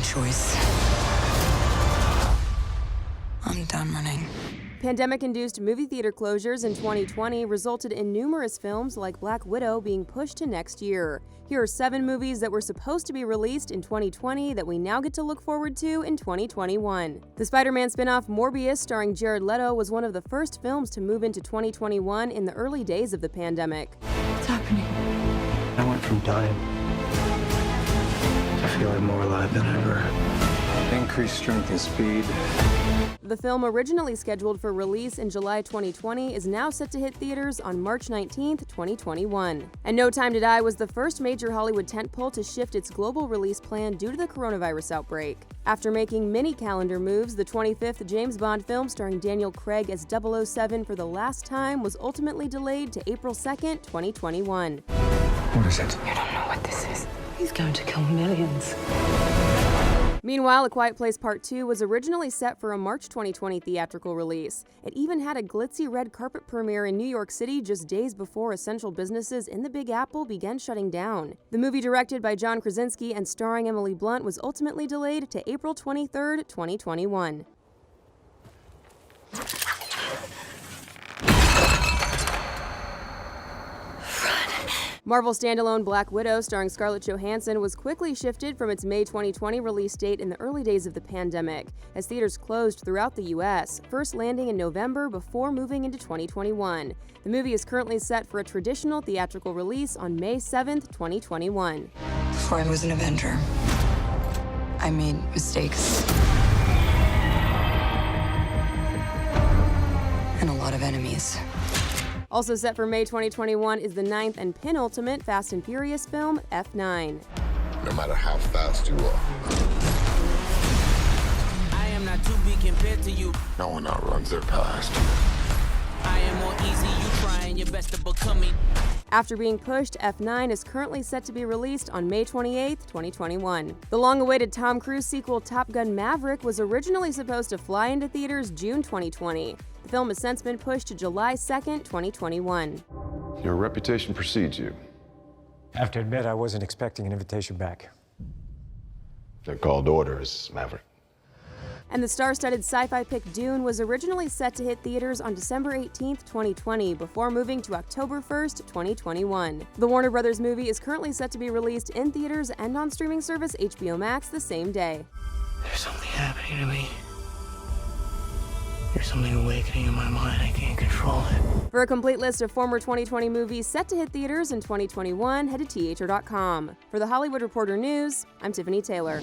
choice. I'm done running. Pandemic-induced movie theater closures in 2020 resulted in numerous films like Black Widow being pushed to next year. Here are 7 movies that were supposed to be released in 2020 that we now get to look forward to in 2021. The Spider-Man spin-off Morbius, starring Jared Leto, was one of the first films to move into 2021 in the early days of the pandemic. What's happening? I went from dying to feeling more alive than ever. Increased strength and speed. The film, originally scheduled for release in July 2020, is now set to hit theaters on March 19, 2021. And No Time to Die was the first major Hollywood tentpole to shift its global release plan due to the coronavirus outbreak. After making many calendar moves, the 25th James Bond film starring Daniel Craig as 007 for the last time was ultimately delayed to April 2, 2021. What is it? You don't know what this is. He's going to kill millions. Meanwhile, A Quiet Place Part 2 was originally set for a March 2020 theatrical release. It even had a glitzy red carpet premiere in New York City just days before essential businesses in the Big Apple began shutting down. The movie, directed by John Krasinski and starring Emily Blunt, was ultimately delayed to April 23, 2021. Marvel Standalone Black Widow, starring Scarlett Johansson, was quickly shifted from its May 2020 release date in the early days of the pandemic, as theaters closed throughout the U.S., first landing in November before moving into 2021. The movie is currently set for a traditional theatrical release on May 7, 2021. Before I was an Avenger, I made mistakes. And a lot of enemies. Also set for May 2021 is the 9th and penultimate Fast and Furious film, F9. No matter how fast you are, I am not to be compared to you. no one outruns their past. I am more easy, you trying your best to become me. After being pushed, F9 is currently set to be released on May 28, 2021. The long-awaited Tom Cruise sequel Top Gun Maverick was originally supposed to fly into theaters June 2020. The film has since been pushed to July 2, 2021. Your reputation precedes you. I have to admit, I wasn't expecting an invitation back. They're called orders, Maverick. And the star-studded sci-fi pick Dune was originally set to hit theaters on December 18, 2020, before moving to October 1, 2021. The Warner Brothers movie is currently set to be released in theaters and on streaming service HBO Max the same day. There's something happening to me. There's something awakening in my mind. I can't control it. For a complete list of former 2020 movies set to hit theaters in 2021, head to THR.com. For The Hollywood Reporter News, I'm Tiffany Taylor.